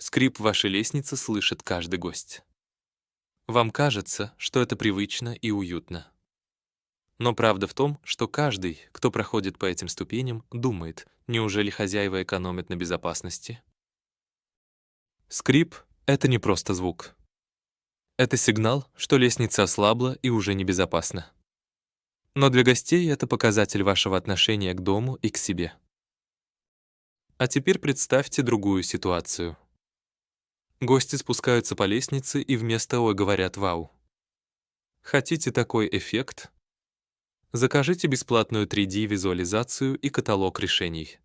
Скрип вашей лестницы слышит каждый гость. Вам кажется, что это привычно и уютно. Но правда в том, что каждый, кто проходит по этим ступеням, думает, неужели хозяева экономят на безопасности? Скрип — это не просто звук. Это сигнал, что лестница ослабла и уже небезопасна. Но для гостей это показатель вашего отношения к дому и к себе. А теперь представьте другую ситуацию. Гости спускаются по лестнице и вместо «Ой» говорят «Вау». Хотите такой эффект? Закажите бесплатную 3D-визуализацию и каталог решений.